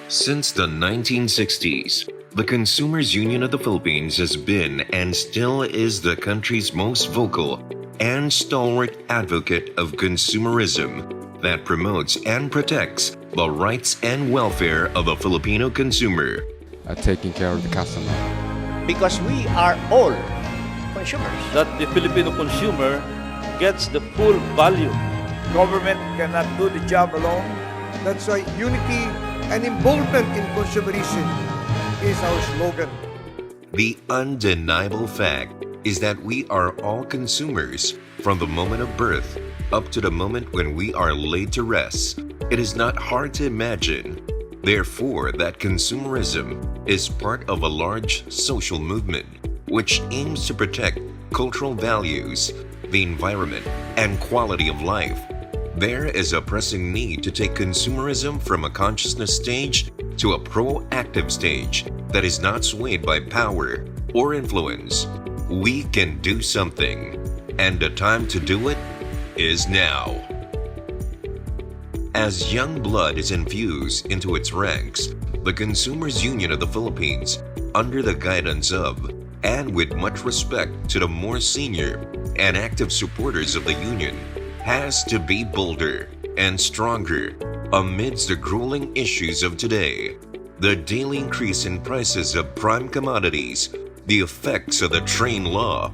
Since the 1960s, the Consumers Union of the Philippines has been and still is the country's most vocal and stalwart advocate of consumerism that promotes and protects the rights and welfare of the Filipino consumer. Taking care of the customer. Because we are all consumers. That the Filipino consumer gets the full value. Government cannot do the job alone. That's why unity and involvement in consumerism is our slogan. The undeniable fact is that we are all consumers from the moment of birth up to the moment when we are laid to rest. It is not hard to imagine, therefore, that consumerism is part of a large social movement which aims to protect cultural values, the environment, and quality of life. There is a pressing need to take consumerism from a consciousness stage to a proactive stage that is not swayed by power or influence. We can do something, and the time to do it is now. As young blood is infused into its ranks, the Consumers Union of the Philippines, under the guidance of and with much respect to the more senior and active supporters of the union, has to be bolder and stronger amidst the grueling issues of today. The daily increase in prices of prime commodities, the effects of the train law,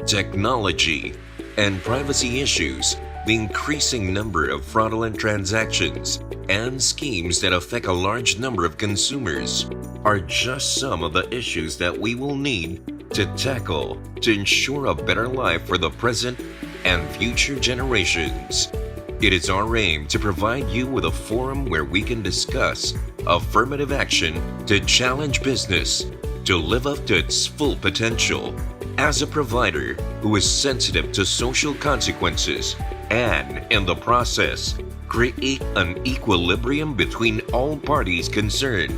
technology, and privacy issues, the increasing number of fraudulent transactions, and schemes that affect a large number of consumers are just some of the issues that we will need to tackle to ensure a better life for the present and future generations. It is our aim to provide you with a forum where we can discuss affirmative action to challenge business to live up to its full potential as a provider who is sensitive to social consequences and, in the process, create an equilibrium between all parties concerned.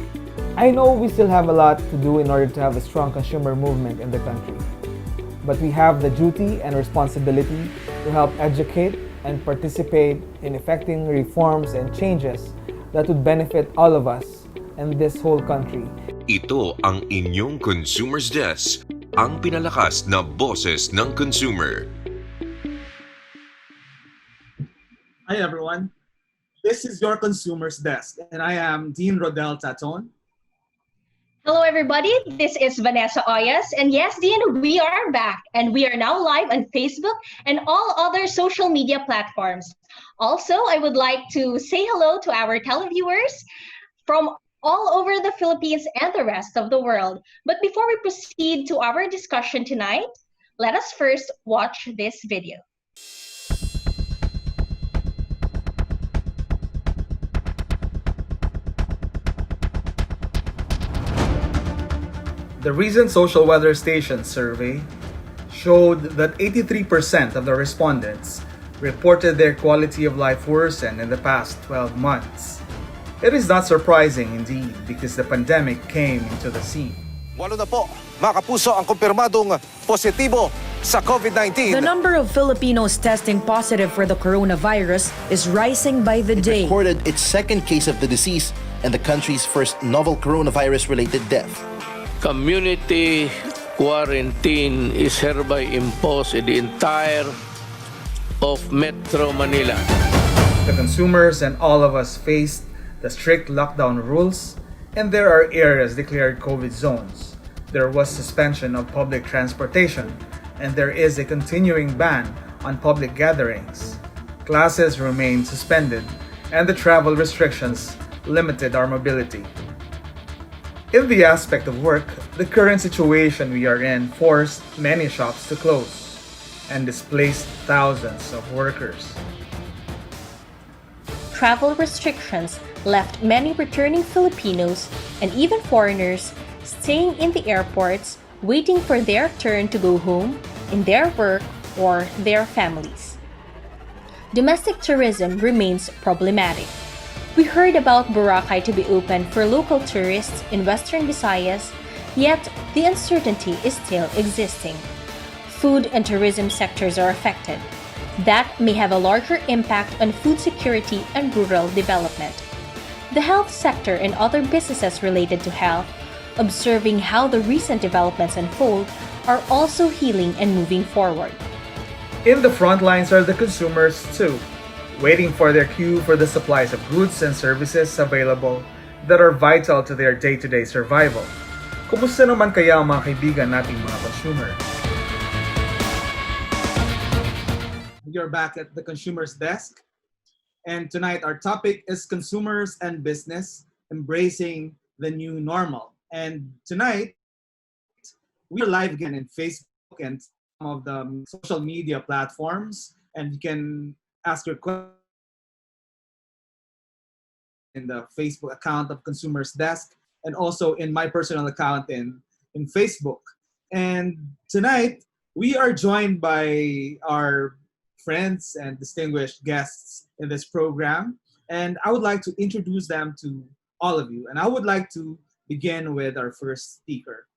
I know we still have a lot to do in order to have a strong consumer movement in the country. But we have the duty and responsibility to help educate and participate in effecting reforms and changes that would benefit all of us and this whole country. Ito ang inyong Consumers Desk, ang pinalakas na boses ng consumer. Hi everyone, this is your Consumers Desk and I am Dean Rodel Taton. Hello everybody, this is Vanessa Oyas, and yes, Dean, we are back and we are now live on Facebook and all other social media platforms. Also, I would like to say hello to our televiewers from all over the Philippines and the rest of the world. But before we proceed to our discussion tonight, let us first watch this video. The recent Social Weather Station survey showed that 83% of the respondents reported their quality of life worsened in the past 12 months. It is not surprising indeed because the pandemic came into the scene. Walo na po, mga kapuso, ang kumpirmadong positibo sa COVID-19. The number of Filipinos testing positive for the coronavirus is rising by the day. It recorded its second case of the disease and the country's first novel coronavirus-related death. Community quarantine is hereby imposed in the entire of Metro Manila. The consumers and all of us faced the strict lockdown rules, and there are areas declared COVID zones. There was suspension of public transportation, and there is a continuing ban on public gatherings. Classes remain suspended, and the travel restrictions limited our mobility. In the aspect of work, the current situation we are in forced many shops to close and displaced thousands of workers. Travel restrictions left many returning Filipinos and even foreigners staying in the airports, waiting for their turn to go home, in their work, or their families. Domestic tourism remains problematic. We heard about Boracay to be open for local tourists in Western Visayas, yet the uncertainty is still existing. Food and tourism sectors are affected. That may have a larger impact on food security and rural development. the health sector, and other businesses related to health, observing how the recent developments unfold, are also healing and moving forward. In the front lines are the consumers too, waiting for their queue for the supplies of goods and services available that are vital to their day-to-day survival. Kumusta naman kaya ang mga kaibigan nating mga consumer? You're back at the Consumers Desk. And tonight our topic is consumers and business embracing the new normal. And tonight we are live again in Facebook and some of the social media platforms. And you can ask your question in the Facebook account of Consumers Desk and also in my personal account in Facebook. And tonight we are joined by our friends and distinguished guests in this program. And I would like to introduce them to all of you. And I would like to begin with our first speaker.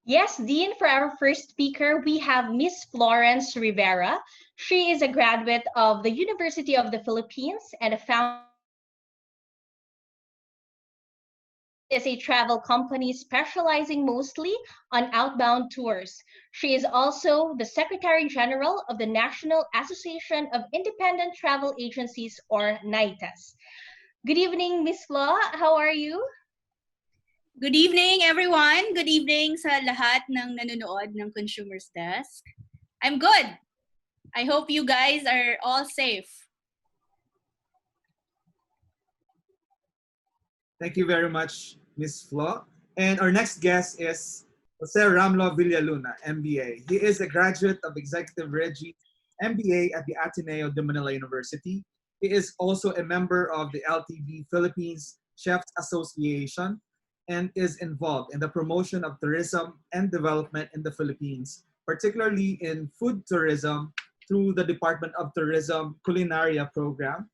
Yes, Dean, for our first speaker, we have Miss Florence Rivera. She is a graduate of the University of the Philippines and a founder is a travel company specializing mostly on outbound tours. She is also the Secretary General of the National Association of Independent Travel Agencies, or NAITAS. Good evening, Miss Flo. How are you? Good evening, everyone. Good evening sa lahat ng nanonood ng Consumers Desk. I'm good. I hope you guys are all safe. Thank you very much, Ms. Flo. And our next guest is Jose RAMLO VILLALUNA, MBA. He is a graduate of Executive Kureji, MBA at the Ateneo de Manila University. He is also a member of the LTV Philippines Chefs Association and is involved in the promotion of tourism and development in the Philippines, particularly in food tourism through the Department of Tourism Kulinarya program.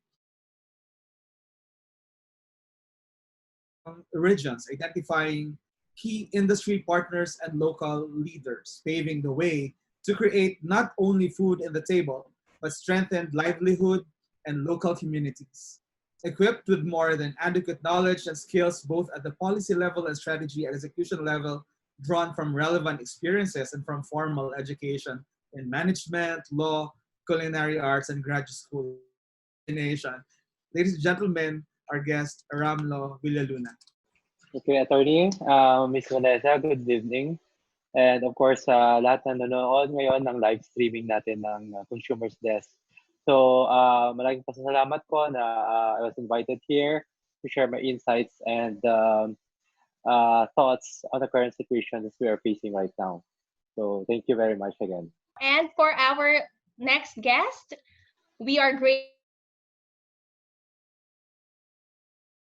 Regions, identifying key industry partners and local leaders, paving the way to create not only food in the table, but strengthened livelihood and local communities. Equipped with more than adequate knowledge and skills both at the policy level and strategy and execution level, drawn from relevant experiences and from formal education in management, law, culinary arts, and graduate school. Ladies and gentlemen, our guest, RAMLO VILLALUNA. Okay, Attorney, Ms. Vanessa, good evening. And of course, lahat na nanonood ngayon ng live streaming natin ng Consumers Desk. So, maraming pasasalamat ko na I was invited here to share my insights and thoughts on the current situation that we are facing right now. So, thank you very much again. And for our next guest, we are great.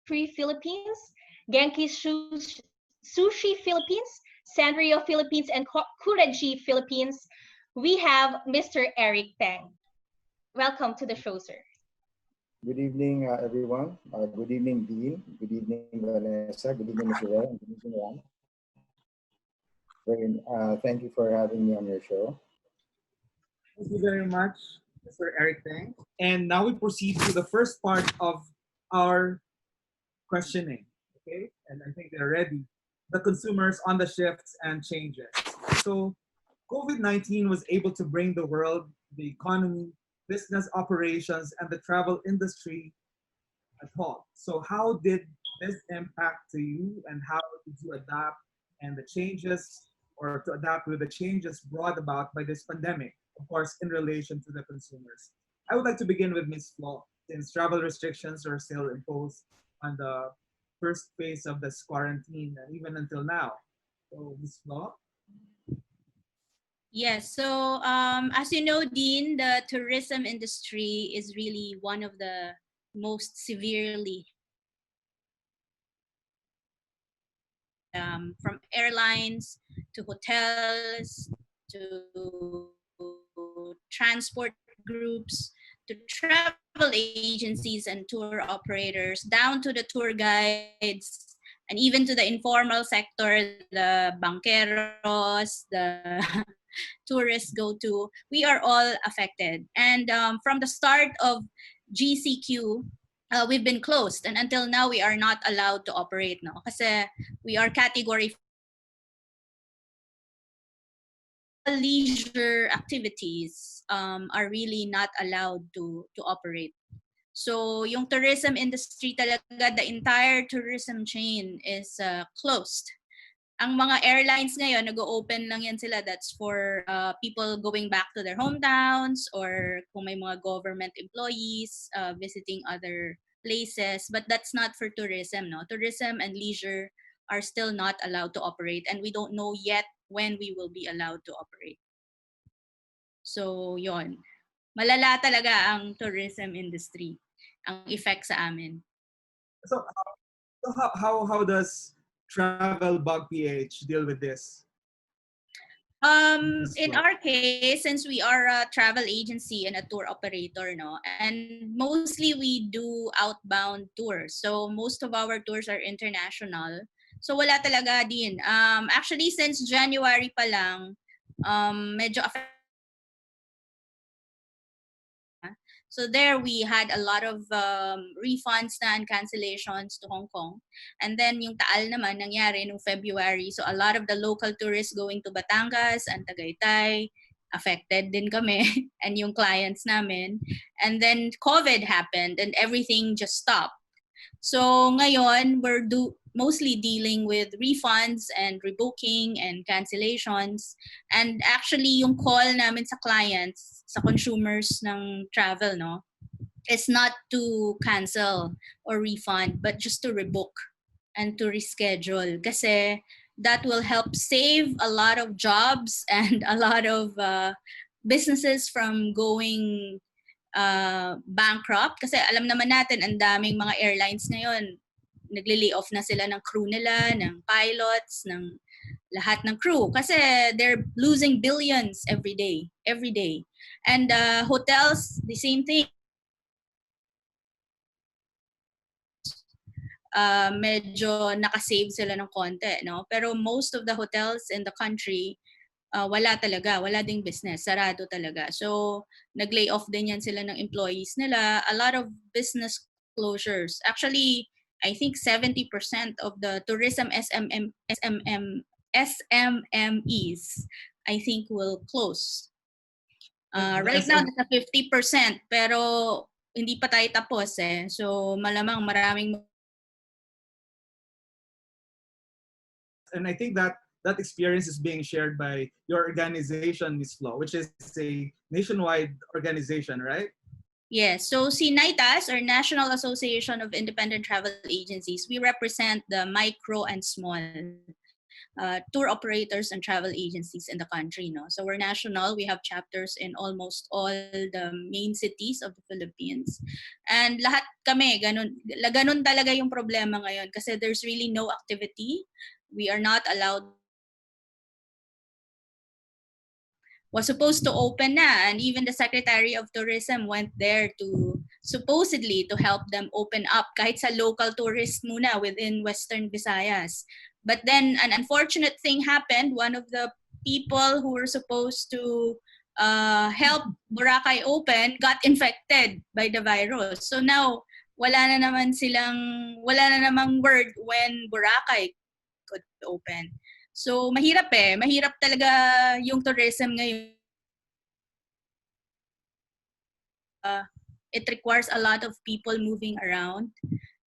Philippines, Genki Sushi Philippines, Sanrio Philippines, and Kureji Philippines. We have Mr. Eric Teng. Welcome to the show, sir. Good evening, everyone. Good evening, Dean. Good evening, Vanessa. Good evening, Mr. Ray. And good evening, Ram. Thank you for having me on your show. Thank you very much, Mr. Eric Teng. And now we proceed to the first part of our questioning, okay? And I think they're ready. The consumers on the shifts and changes. So COVID-19 was able to bring the world, the economy, business operations, and the travel industry at home. So how did this impact to you and how did you adapt and the changes or to adapt with the changes brought about by this pandemic, of course, in relation to the consumers? I would like to begin with Ms. Flo, since travel restrictions are still imposed on the first phase of this quarantine and even until now. So, Ms. Flo? Yes, so as you know, Dean, the tourism industry is really one of the most severely from airlines to hotels to transport groups to travel agencies and tour operators, down to the tour guides, and even to the informal sector, the banqueros, the tourists go to. We are all affected. And from the start of GCQ, we've been closed, and until now we are not allowed to operate, no, kasi we are category leisure activities are really not allowed to operate. So yung tourism industry talaga, the entire tourism chain is closed. Ang mga airlines ngayon, nag-open lang yan sila. That's for people going back to their hometowns, or kung may mga government employees visiting other places. But that's not for tourism, no? Tourism and leisure are still not allowed to operate, and we don't know yet when we will be allowed to operate. So, yon. Malala talaga ang tourism industry, ang effect sa amin. So how does Travelbug PH deal with this? In our case, since we are a travel agency and a tour operator, no, and mostly we do outbound tours. So most of our tours are international. So wala talaga din. Actually, since January pa lang, medyo so there we had a lot of refunds na and cancellations to Hong Kong. And then yung Taal naman nangyari noong February. So a lot of the local tourists going to Batangas and Tagaytay, affected din kami and yung clients namin. And then COVID happened and everything just stopped. So ngayon, we're mostly dealing with refunds and rebooking and cancellations. And actually, yung call namin sa clients, sa consumers ng travel, no, is not to cancel or refund, but just to rebook and to reschedule. Kasi that will help save a lot of jobs and a lot of businesses from going bankrupt. Kasi alam naman natin, ang daming mga airlines ngayon, nagli-lay off na sila ng crew nila, ng pilots, ng lahat ng crew. Kasi they're losing billions every day. And hotels, the same thing. Medyo nakasave sila ng konti, no? Pero most of the hotels in the country, wala talaga, wala ding business, sarado talaga. So, nag-lay off din yan sila ng employees nila. A lot of business closures. Actually, I think 70% of the tourism SMMEs, I think, will close. Right now, nasa 50%, pero hindi pa tayo tapos eh. So, malamang maraming. And I think that experience is being shared by your organization, Ms. Flo, which is a nationwide organization, right? Yes. So si NAITAS, or National Association of Independent Travel Agencies, we represent the micro and small tour operators and travel agencies in the country. No? So we're national. We have chapters in almost all the main cities of the Philippines. And lahat kami, ganun talaga yung problema ngayon kasi there's really no activity. We are not allowed. Was supposed to open na, and even the Secretary of Tourism went there to supposedly to help them open up kahit sa local tourists muna within Western Visayas. But then an unfortunate thing happened. One of the people who were supposed to help Boracay open got infected by the virus. So now wala na namang word when Boracay could open. So mahirap mahirap talaga yung tourism ngayon. It requires a lot of people moving around.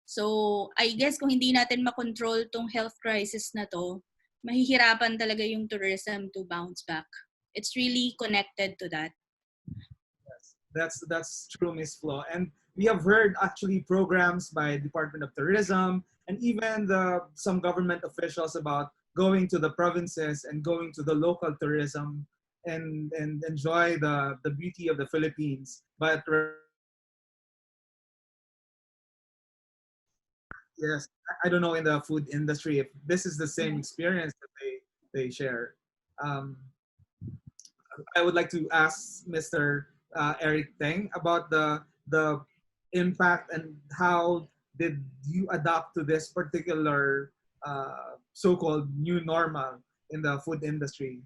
So I guess kung hindi natin makontrol tong health crisis na to, mahihirapan talaga yung tourism to bounce back. It's really connected to that. Yes, that's true, Ms. Flo. And we have heard actually programs by Department of Tourism and even some government officials about going to the provinces and going to the local tourism and enjoy the beauty of the Philippines. But yes, I don't know in the food industry if this is the same experience that they share. I would like to ask Mr. Eric Teng about the impact and how did you adapt to this particular so-called new normal in the food industry,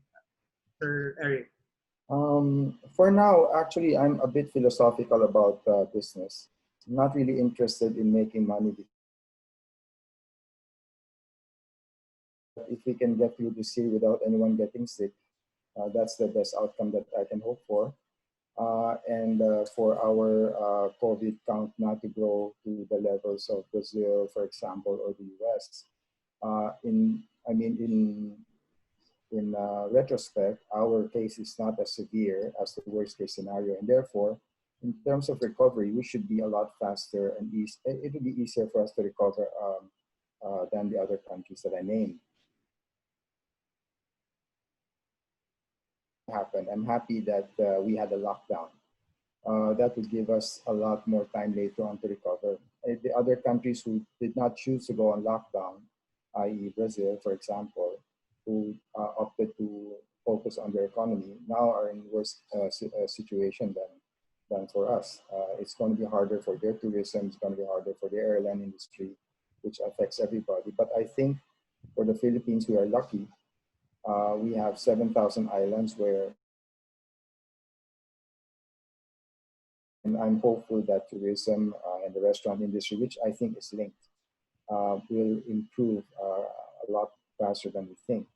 Sir Eric? For now, actually, I'm a bit philosophical about business not really interested in making money. If we can get through this year without anyone getting sick, that's the best outcome that I can hope for. And for our COVID count not to grow to the levels of Brazil, for example, or the US. In retrospect, our case is not as severe as the worst case scenario, and therefore, in terms of recovery, we should be a lot faster and it will be easier for us to recover than the other countries that I named. I'm happy that we had a lockdown. That would give us a lot more time later on to recover. The other countries who did not choose to go on lockdown, i.e. Brazil, for example, who opted to focus on their economy, now are in worse situation than for us. It's going to be harder for their tourism, it's going to be harder for the airline industry, which affects everybody. But I think for the Philippines, we are lucky. We have 7,000 islands and I'm hopeful that tourism and the restaurant industry, which I think is linked, will improve a lot faster than we think.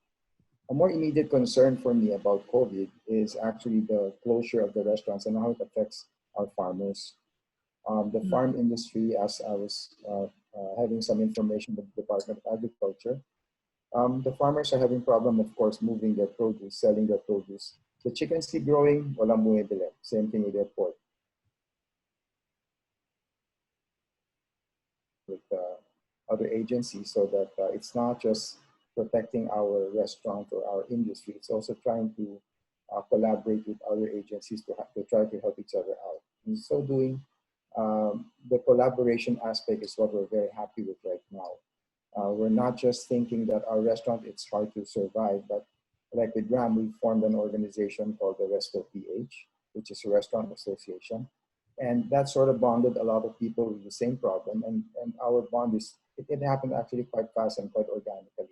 A more immediate concern for me about COVID is actually the closure of the restaurants and how it affects our farmers. The farm industry, as I was having some information with the Department of Agriculture, the farmers are having problem, of course, moving their produce, selling their produce. The chickens keep growing, walang bumibili. Same thing with their pork. With other agencies, so that it's not just protecting our restaurant or our industry, it's also trying to collaborate with other agencies to try to help each other out. In so doing, the collaboration aspect is what we're very happy with right now. We're not just thinking that our restaurant, it's hard to survive, but like with RAM, we formed an organization called the Resto PH, which is a restaurant association. And that sort of bonded a lot of people with the same problem. And our bond it happened actually quite fast and quite organically.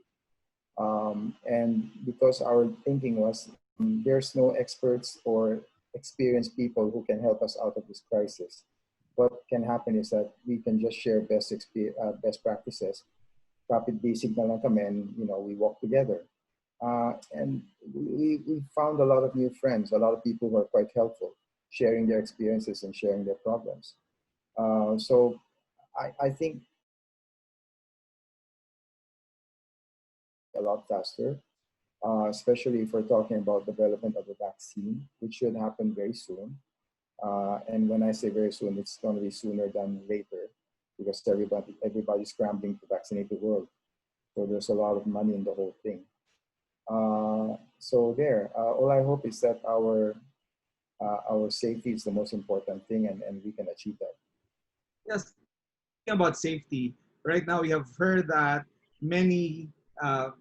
And because our thinking was, there's no experts or experienced people who can help us out of this crisis. What can happen is that we can just share best practices. Rapid basic na lang kami, and we walk together. And we found a lot of new friends, a lot of people who are quite helpful, sharing their experiences and sharing their problems. So I think a lot faster, especially if we're talking about development of a vaccine, which should happen very soon. And when I say very soon, it's going to be sooner than later, because everybody's scrambling to vaccinate the world. So there's a lot of money in the whole thing. So there, all I hope is that our safety is the most important thing, and we can achieve that. Yes, speaking about safety, right now we have heard that many at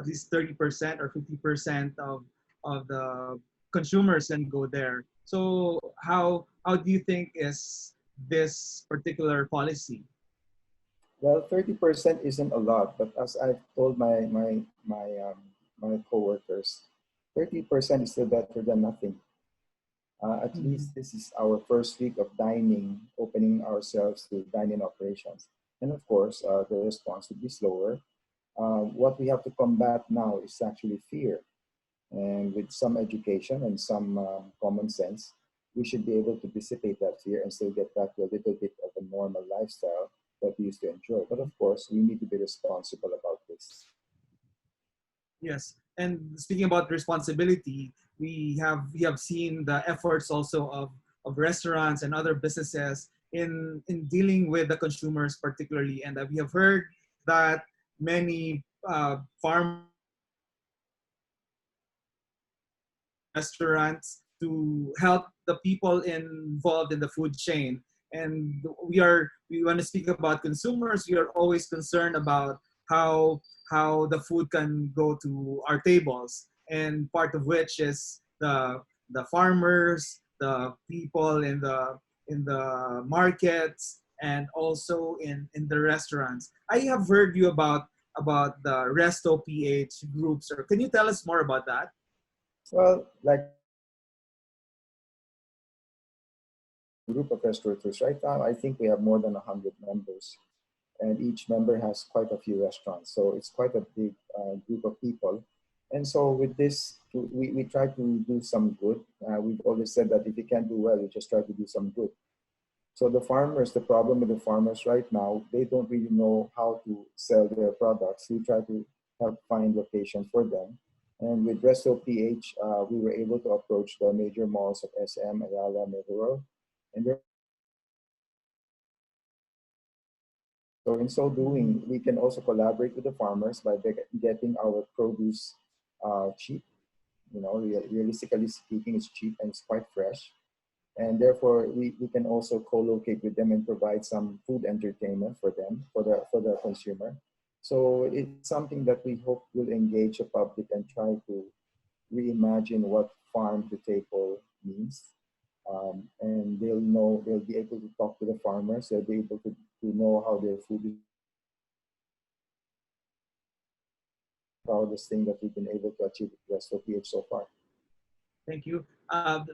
least 30% or 50% of the consumers can go there. So how do you think is this particular policy? Well, 30% isn't a lot, but as I've told my coworkers, 30% is still better than nothing. At least this is our first week of dining, opening ourselves to dine-in operations. And of course, the response would be slower. What we have to combat now is actually fear. And with some education and some common sense, we should be able to dissipate that fear and still get back to a little bit of a normal lifestyle that we used to enjoy. But of course, we need to be responsible about this. Yes, and speaking about responsibility, we have seen the efforts also of restaurants and other businesses in dealing with the consumers particularly, and we have heard that many farm restaurants to help the people involved in the food chain. And we want to speak about consumers. We are always concerned about how the food can go to our tables, and part of which is the farmers, the people in the markets, and also in the restaurants. I have heard you about the Resto PH groups. Or can you tell us more about that? Well, like group of restaurateurs. Right now, I think we have more than 100 members, and each member has quite a few restaurants. So it's quite a big group of people. And so with this, we try to do some good. We've always said that if you can't do well, you just try to do some good. So the farmers, the problem with the farmers right now, they don't really know how to sell their products. We try to help find locations for them. And with Resto PH, we were able to approach the major malls of SM, Ayala, Meguro. And so in so doing, we can also collaborate with the farmers by getting our produce cheap. You know, realistically speaking, it's cheap and it's quite fresh. And therefore, we can also co-locate with them and provide some food entertainment for them, for the consumer. So it's something that we hope will engage the public and try to reimagine what farm to table means. And they'll be able to talk to the farmers. They'll be able to know how their food is. Proudest thing that we've been able to achieve with Resto PH so far. Thank you.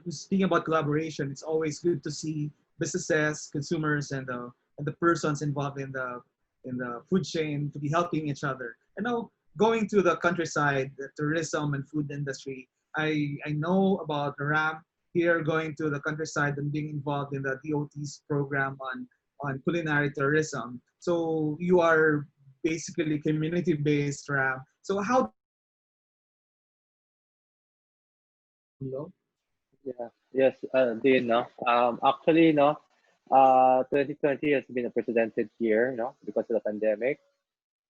Speaking about collaboration, it's always good to see businesses, consumers, and the persons involved in the food chain to be helping each other. And now going to the countryside, the tourism and food industry, I know about RAM here going to the countryside and being involved in the DOT's program on culinary tourism. So you are basically community-based, RAM. So how Yeah. Yes, Dean, no. Actually, no, 2020 has been a precedented year, no, because of the pandemic.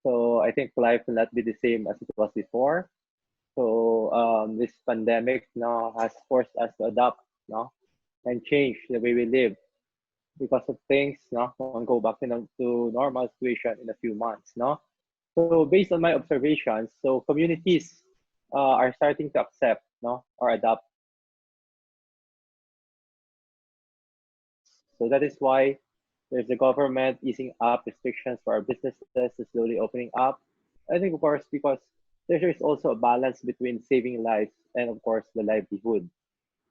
So I think life will not be the same as it was before. So this pandemic, no, has forced us to adapt, no, and change the way we live because of things, no, won't go back to normal situation in a few months, no. So based on my observations, so communities are starting to accept, no, or adapt. So that is why there's the government easing up restrictions for our businesses, slowly opening up. I think, of course, because there is also a balance between saving lives and, of course, the livelihood.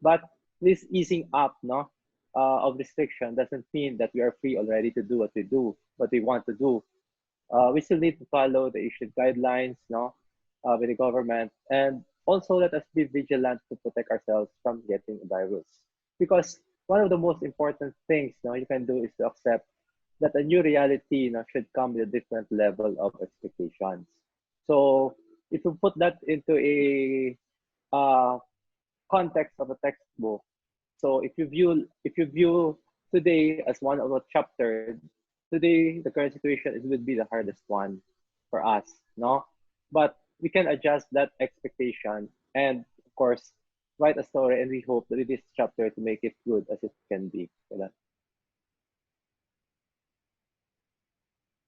But this easing up, no, of restriction doesn't mean that we are free already to do what we want to do. We still need to follow the issued guidelines, no, with the government, and also let us be vigilant to protect ourselves from getting a virus. Because one of the most important things, no, you can do is to accept that a new reality, no, should come with a different level of expectations. So if you put that into a context of a textbook, so if you view today as one of a chapter, today the current situation would be the hardest one for us, no? But we can adjust that expectation and, of course, write a story, and we hope that with this chapter to make it good as it can be.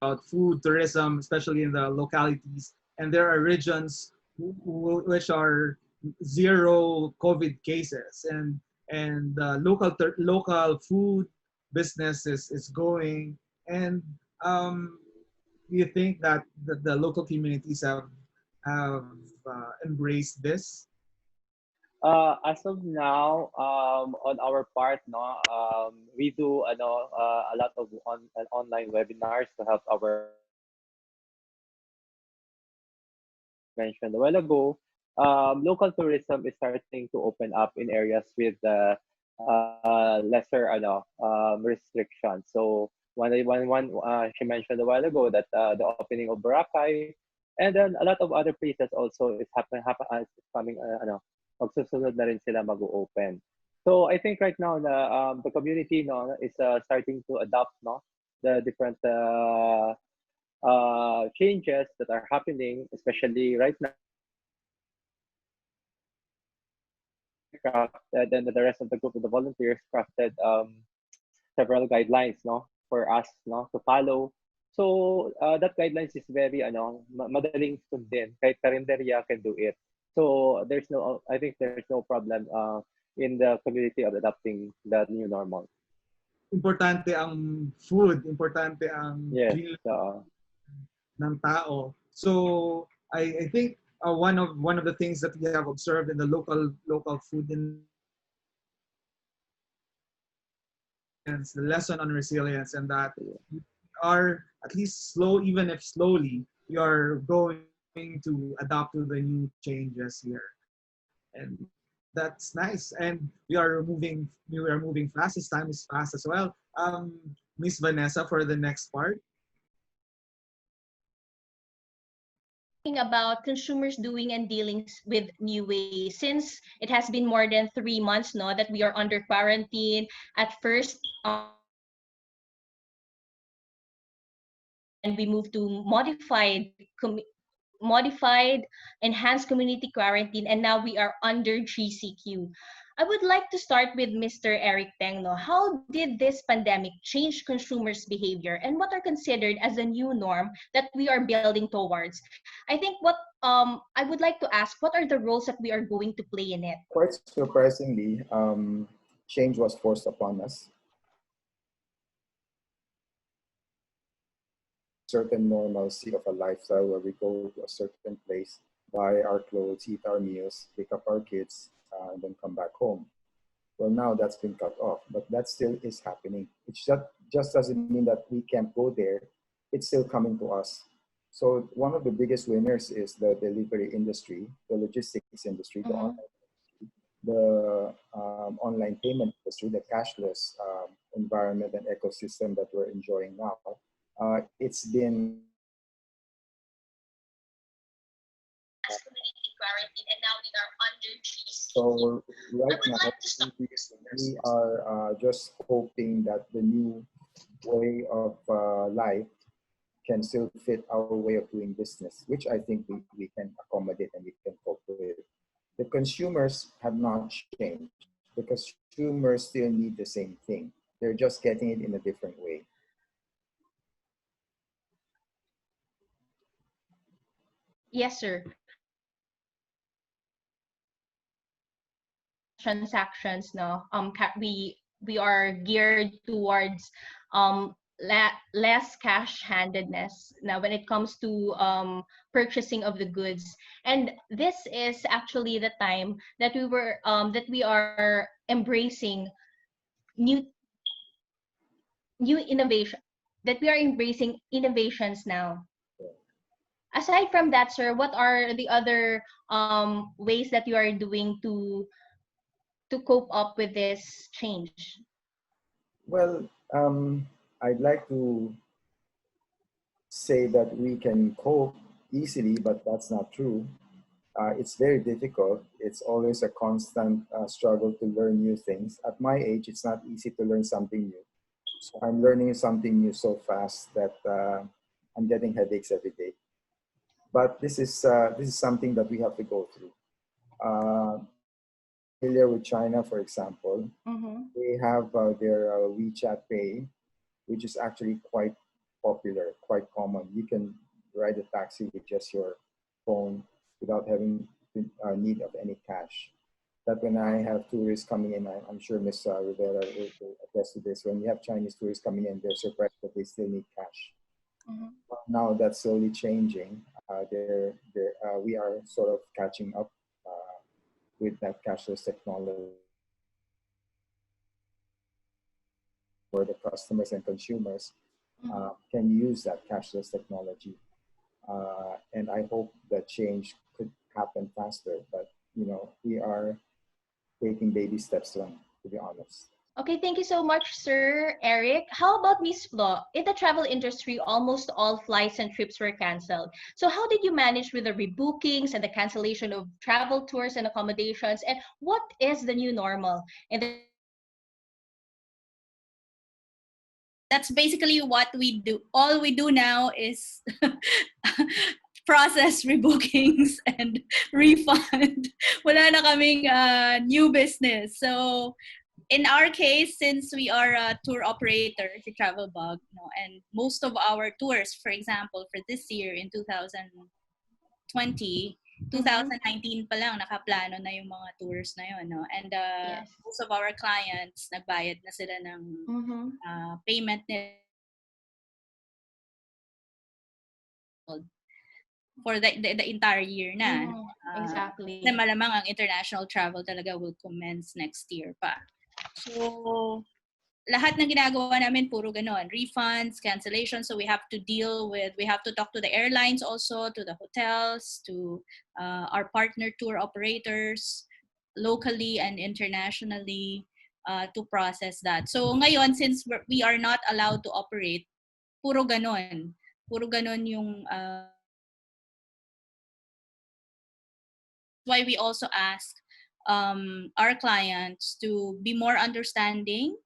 About food tourism, especially in the localities, and there are regions which are zero COVID cases, and local food business is going. And do you think that the local communities have embraced this? As of now, on our part, no, we do a lot of online webinars to help our mentioned a while ago. Local tourism is starting to open up in areas with lesser restrictions. So she mentioned a while ago that the opening of Boracay, and then a lot of other places also is coming magsusunod na rin sila mag-open. So I think right now the community, no, is starting to adopt, no, the different changes that are happening, especially right now. Then the rest of the group of the volunteers crafted several guidelines, no, for us, no, to follow. So that guidelines is very madaling sundin. Kahit karinderya can do it. So I think there's no problem in the community of adopting the new normal. Importante ang food, importante ang ng tao. So I think one of the things that we have observed in the local food the lesson on resilience, and that we are at least slow, even if slowly, we are going to adapt to the new changes here. And that's nice. And we are moving fast. This time is fast as well. Miss Vanessa for the next part. About consumers doing and dealing with new ways, since it has been more than 3 months no that we are under quarantine. At first, and we moved to modified enhanced community quarantine, and now we are under GCQ. I would like to start with Mr. Eric Teng. No? How did this pandemic change consumers' behavior, and what are considered as a new norm that we are building towards? I think what I would like to ask, what are the roles that we are going to play in it? Quite surprisingly, change was forced upon us. Certain normalcy of a lifestyle where we go to a certain place, buy our clothes, eat our meals, pick up our kids, and then come back home. Well, now that's been cut off, but that still is happening. It just doesn't mean that we can't go there. It's still coming to us. So one of the biggest winners is the delivery industry, the logistics industry, the online payment industry, the cashless environment and ecosystem that we're enjoying now. It's been so right now we are just hoping that the new way of life can still fit our way of doing business, which I think we can accommodate and we can cope with. The consumers have not changed. The consumers still need the same thing. They're just getting it in a different way. Yes, sir. Transactions no we are geared towards less cash handedness now when it comes to purchasing of the goods, and this is actually the time that we are embracing new innovation, that we are embracing innovations now. Aside from that, sir, what are the other ways that you are doing to cope up with this change? Well, I'd like to say that we can cope easily, but that's not true. It's very difficult. It's always a constant struggle to learn new things. At my age, it's not easy to learn something new. So I'm learning something new so fast that I'm getting headaches every day. But this is something that we have to go through. Familiar with China, for example, they have their WeChat Pay, which is actually quite popular, quite common. You can ride a taxi with just your phone without having need of any cash. That when I have tourists coming in, I'm sure Ms. Rivera will attest to this. When you have Chinese tourists coming in, they're surprised that they still need cash. Now that's slowly changing. We are sort of catching up with that cashless technology, where the customers and consumers can use that cashless technology. And I hope that change could happen faster, but we are taking baby steps to be honest. Okay, thank you so much, Sir Eric. How about Miss Flo? In the travel industry, almost all flights and trips were canceled. So how did you manage with the rebookings and the cancellation of travel tours and accommodations? And what is the new normal? That's basically what we do. All we do now is process rebookings and refund. Wala na kaming new business. So in our case, since we are a tour operator, si Travelbug, and most of our tours, for example, for this year in 2020, 2019 pa lang nakaplano na yung mga tours na yun, no? And most of our clients nagbayad na sila ng payment for the entire year na. Exactly. Na malamang ang international travel talaga will commence next year pa. So lahat ng ginagawa namin puro ganon, refunds, cancellations. So we have to talk to the airlines also, to the hotels, to our partner tour operators, locally and internationally, to process that. So ngayon, since we are not allowed to operate, puro ganon yung why we also ask our clients to be more understanding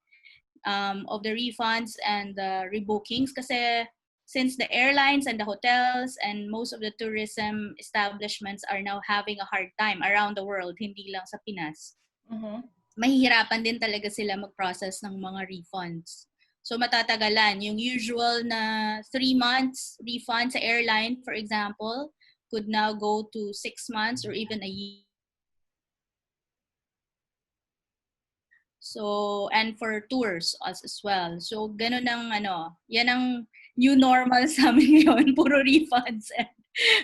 of the refunds and the rebookings, kasi since the airlines and the hotels and most of the tourism establishments are now having a hard time around the world, hindi lang sa Pinas, mahihirapan din talaga sila mag-process ng mga refunds. So matatagalan. Yung usual na 3 months refund sa airline, for example, could now go to 6 months or even a year. So, and for tours as well. So, ganun ang yan ang new normal sa amin ngayon. Puro refunds and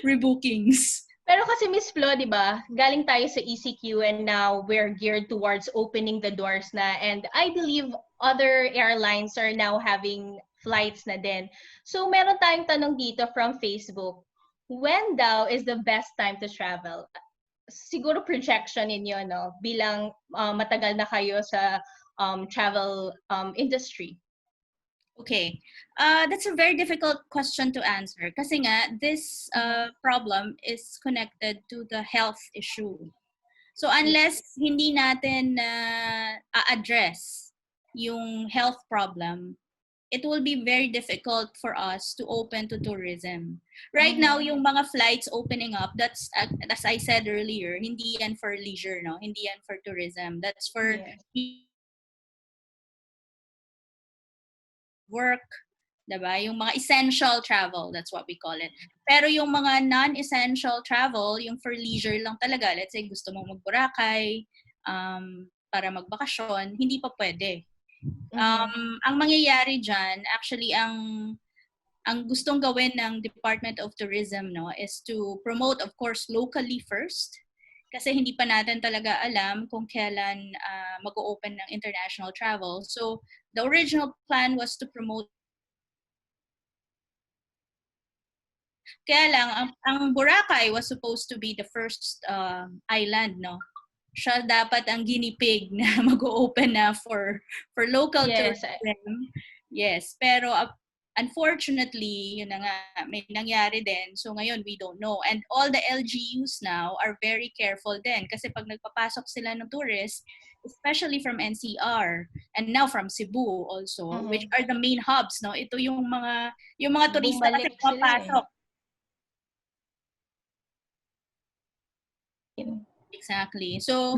rebookings. Pero kasi Miss Flo, di ba, galing tayo sa ECQ and now we're geared towards opening the doors na. And I believe other airlines are now having flights na din. So, meron tayong tanong dito from Facebook. When daw is the best time to travel? Siguro projection ninyo, no? Bilang matagal na kayo sa travel industry. Okay. That's a very difficult question to answer. Kasi nga, this problem is connected to the health issue. So unless hindi natin a-address yung health problem, it will be very difficult for us to open to tourism. Right now, yung mga flights opening up, that's, as I said earlier, hindi yan for leisure, no? Hindi yan for tourism. That's for work, diba? Yung mga essential travel, that's what we call it. Pero yung mga non-essential travel, yung for leisure lang talaga, let's say gusto mong mag-Boracay, para magbakasyon, hindi pa pwede. Ang mangyayari dyan, actually, ang gustong gawin ng Department of Tourism, no, is to promote, of course, locally first. Kasi hindi pa natin talaga alam kung kailan mag-open ng international travel. So, the original plan was to promote. Kaya lang, ang Boracay was supposed to be the first island, no? Siya dapat ang guinea pig na mag-open na for local tourism. Yes, pero unfortunately, yun na nga, may nangyari din. So ngayon, we don't know. And all the LGUs now are very careful din. Kasi pag nagpapasok sila ng tourists, especially from NCR and now from Cebu also, which are the main hubs, no? Ito yung mga turista kasi pumapasok. Exactly. So,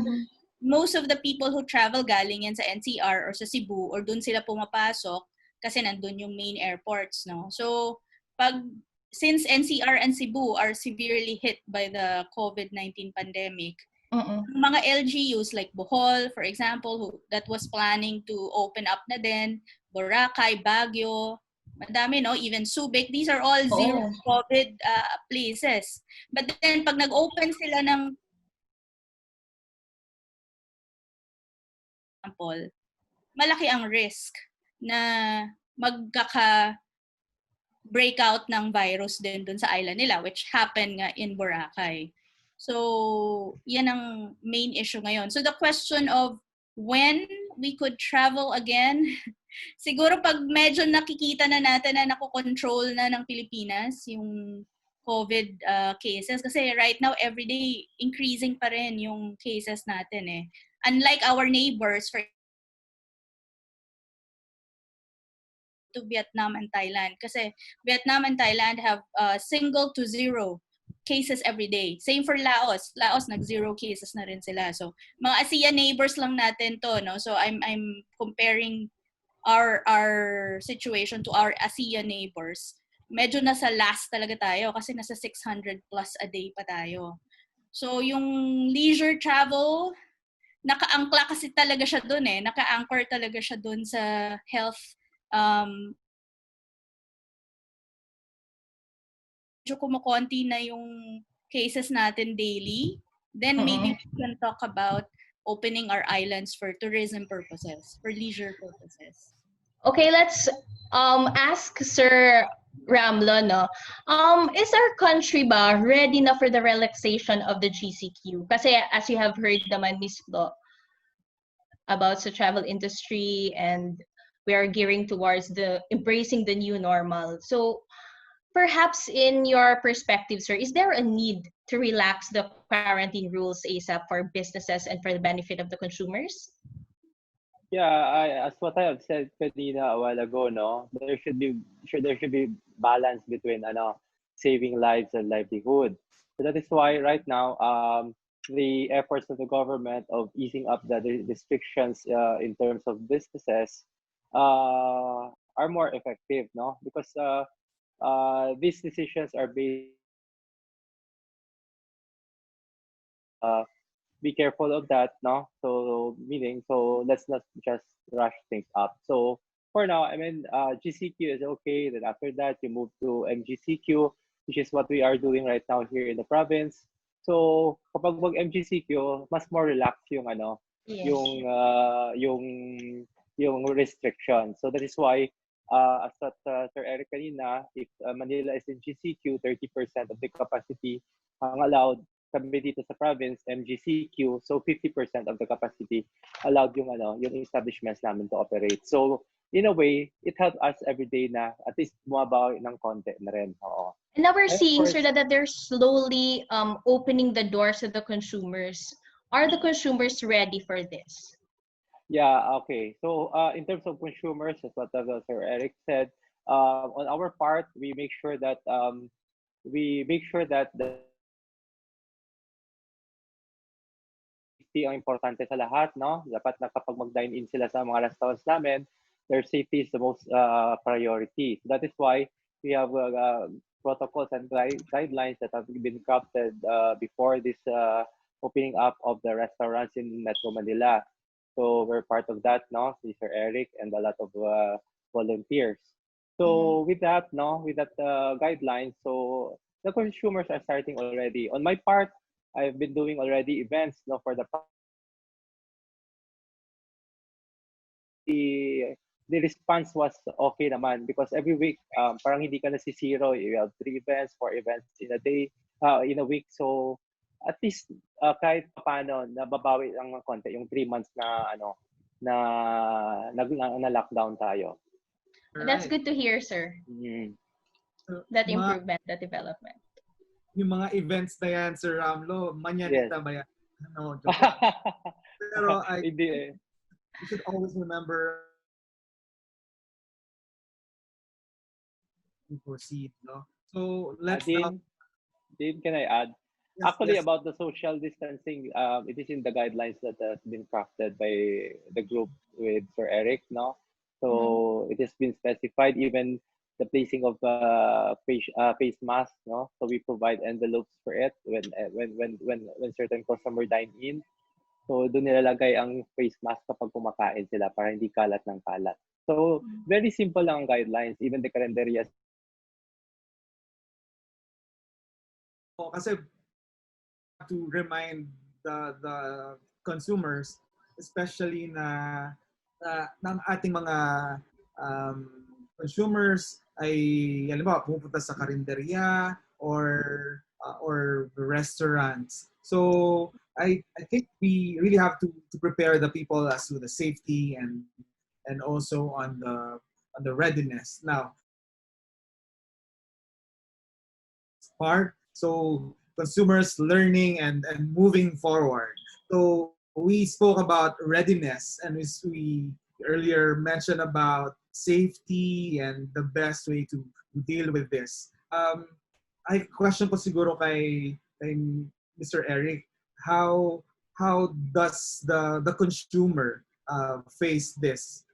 most of the people who travel galing yan sa NCR or sa Cebu or dun sila pumapasok kasi nandun yung main airports, no? So, since NCR and Cebu are severely hit by the COVID-19 pandemic, mga LGUs like Bohol, for example, that was planning to open up na din, Boracay, Baguio, madami, no? Even Subic, these are all zero COVID places. But then, pag nag-open sila ng example, malaki ang risk na magkaka-breakout ng virus din dun sa island nila, which happened nga in Boracay. So, yan ang main issue ngayon. So, the question of when we could travel again, siguro pag medyo nakikita na natin na nakokontrol na ng Pilipinas yung COVID cases. Kasi right now, everyday, increasing pa rin yung cases natin eh. Unlike our neighbors, for to Vietnam and Thailand. Kasi Vietnam and Thailand have single to zero cases every day. Same for Laos. Laos, nag-zero cases na rin sila. So, mga ASEAN neighbors lang natin to, no? So, I'm comparing our situation to our ASEAN neighbors. Medyo nasa last talaga tayo kasi nasa 600 plus a day pa tayo. So, yung leisure travel, naka-angkla kasi talaga siya dun eh. Naka-anchor talaga siya dun sa health. Medyo kumukonti na yung cases natin daily. Then maybe we can talk about opening our islands for tourism purposes, for leisure purposes. Okay, let's ask Sir Ramlo, no? Is our country ba ready na for the relaxation of the GCQ? Kasi as you have heard naman, Miss Flo, about the travel industry, and we are gearing towards the embracing the new normal. So perhaps in your perspective, sir, is there a need to relax the quarantine rules ASAP for businesses and for the benefit of the consumers? Yeah, as what I have said kanina a while ago, no, there should be balance between saving lives and livelihood. So that is why right now the efforts of the government of easing up the restrictions in terms of businesses are more effective, no, because these decisions are based. Be careful of that, no? So meaning, so let's not just rush things up. So for now, I mean, GCQ is okay. Then after that, you move to MGCQ, which is what we are doing right now here in the province. So kapag mag MGCQ, mas more relaxed yung Yes. yung restriction. So that is why as what Sir Eric kanina, if Manila is in GCQ, 30% of the capacity ang allowed. Kami dito sa province, MGCQ, so 50% of the capacity allowed yung establishments namin to operate. So in a way, it helped us every day na at least bumabawi ng konti na rin. Oo. And now we're seeing, sir, that they're slowly opening the doors to the consumers. Are the consumers ready for this? Yeah, okay. So in terms of consumers, as what Sir Eric said, on our part, we make sure that the safety ang importante sa lahat, no? Dapat na kapag mag-dine-in sila sa mga restaurants namin, their safety is the most priority. So that is why we have protocols and guidelines that have been crafted before this opening up of the restaurants in Metro Manila. So we're part of that, no? Sir Eric and a lot of volunteers. So with that, no, with that guidelines, so the consumers are starting already. On my part, I've been doing already events, no, for the response was okay naman because every week parang hindi ka nasisiro. You have 3 events, 4 events in a day, in a week. So at least kahit paano nababawi ang konti yung 3 months na na lockdown tayo. That's good to hear, sir. That improvement, that development. Yung mga events na yan, Sir Ramlo, manyanita ba yan? No, joke. Pero you should always remember to proceed, no? So let's Dean, can I add? Yes, actually, yes. About the social distancing, it is in the guidelines that has been crafted by the group with Sir Eric, no? So it has been specified, even the placing of face mask, no? So we provide envelopes for it when certain customer dine in. So doon nilalagay ang face mask kapag kumakain sila para hindi kalat ng kalat. So very simple lang ang guidelines, even the calendarias. Kasi to remind the consumers, especially na ng ating mga consumers ay halimbawa pupunta sa karinderya or restaurants. So I think we really have to prepare the people as to the safety and also on the readiness. Now, part so consumers learning and moving forward. So we spoke about readiness, and we earlier mentioned about safety and the best way to deal with this. I question ko siguro kay Mr. Eric, how does the consumer face this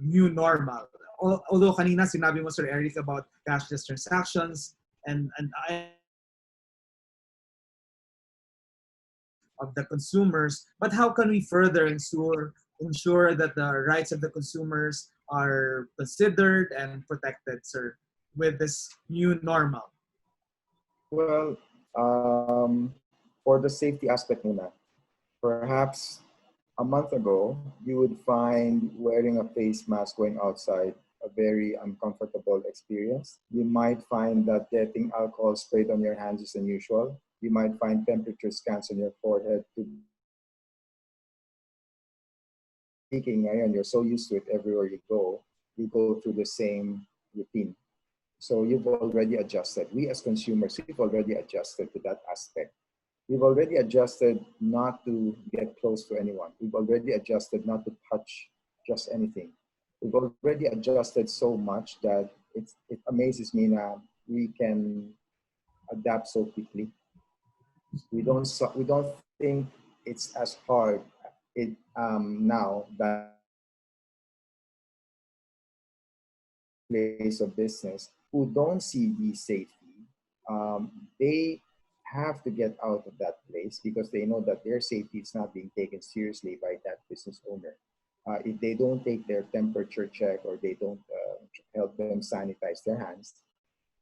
new normal? Although kanina sinabi mo, Sir Eric, about cashless transactions and of the consumers, but how can we further ensure that the rights of the consumers are considered and protected, sir, with this new normal? Well, for the safety aspect muna, perhaps a month ago, you would find wearing a face mask going outside a very uncomfortable experience. You might find that getting alcohol sprayed on your hands is unusual. You might find temperature scans on your forehead to speaking, and you're so used to it everywhere you go through the same routine. So you've already adjusted. We as consumers, we've already adjusted to that aspect. We've already adjusted not to get close to anyone. We've already adjusted not to touch just anything. We've already adjusted so much that it amazes me now we can adapt so quickly. We don't think it's as hard now that place of business who don't see the safety, they have to get out of that place because they know that their safety is not being taken seriously by that business owner. If they don't take their temperature check or they don't help them sanitize their hands,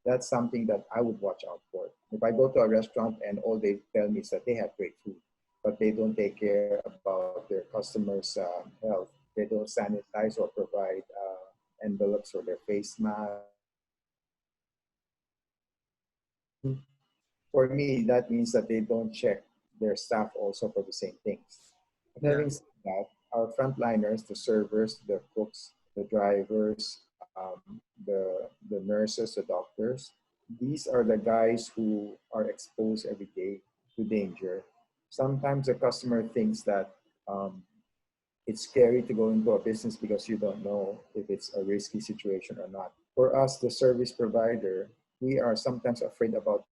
that's something that I would watch out for. If I go to a restaurant and all they tell me is that they have great food, but they don't take care about their customers' health, they don't sanitize or provide envelopes or their face mask. For me, that means that they don't check their staff also for the same things. But having said that, our frontliners, the servers, the cooks, the drivers, the nurses, the doctors, these are the guys who are exposed every day to danger. Sometimes the customer thinks that it's scary to go into a business because you don't know if it's a risky situation or not. For us, the service provider, we are sometimes afraid about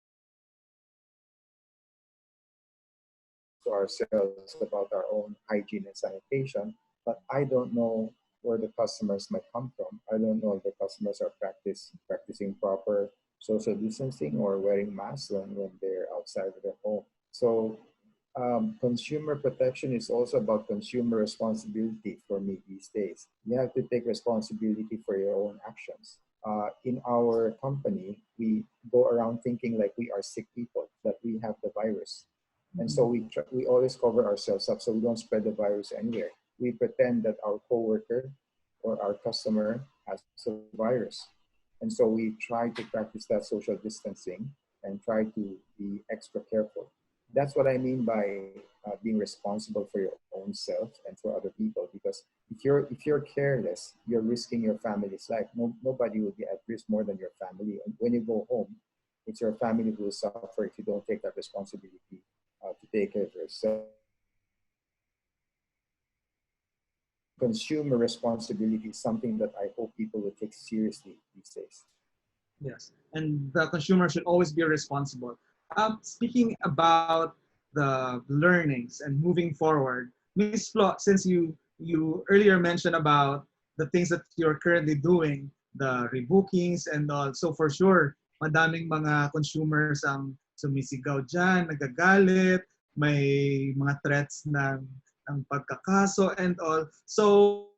ourselves about our own hygiene and sanitation, but I don't know where the customers might come from. I don't know if the customers are practicing proper social distancing or wearing masks when they're outside of their home. So consumer protection is also about consumer responsibility for me these days. You have to take responsibility for your own actions. In our company, we go around thinking like we are sick people, that we have the virus. And so we always cover ourselves up so we don't spread the virus anywhere. We pretend that our coworker or our customer has the virus. And so we try to practice that social distancing and try to be extra careful. That's what I mean by being responsible for your own self and for other people. Because if you're careless, you're risking your family's life. Nobody will be at risk more than your family. And when you go home, it's your family who will suffer if you don't take that responsibility to take care of yourself. Consumer responsibility is something that I hope people will take seriously these days. Yes, and the consumer should always be responsible. Speaking about the learnings and moving forward, Ms. Flo, since you earlier mentioned about the things that you're currently doing, the rebookings and all, so for sure, madaming mga consumers ang sumisigaw dyan, nagagalit, may mga threats ng pagkakaso and all. So,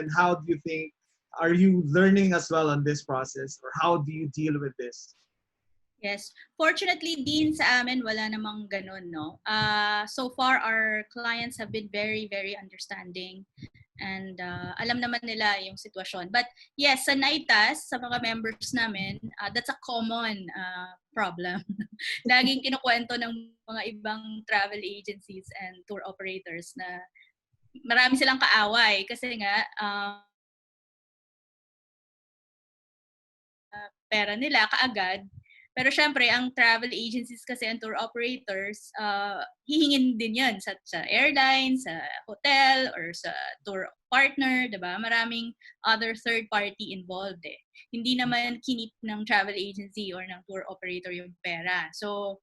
and how do you think, are you learning as well on this process, or how do you deal with this? Yes. Fortunately, din sa amin, wala namang ganun, no? So far, our clients have been very, very understanding. And alam naman nila yung sitwasyon. But yes, sa NAITAS, sa mga members namin, that's a common problem. Laging kinukwento ng mga ibang travel agencies and tour operators na marami silang kaaway kasi nga pera nila kaagad. Pero syempre, ang travel agencies kasi and tour operators, hihingin din yan sa airline, sa hotel, or sa tour partner, diba? Maraming other third party involved eh. Hindi naman kinip ng travel agency or ng tour operator yung pera. So,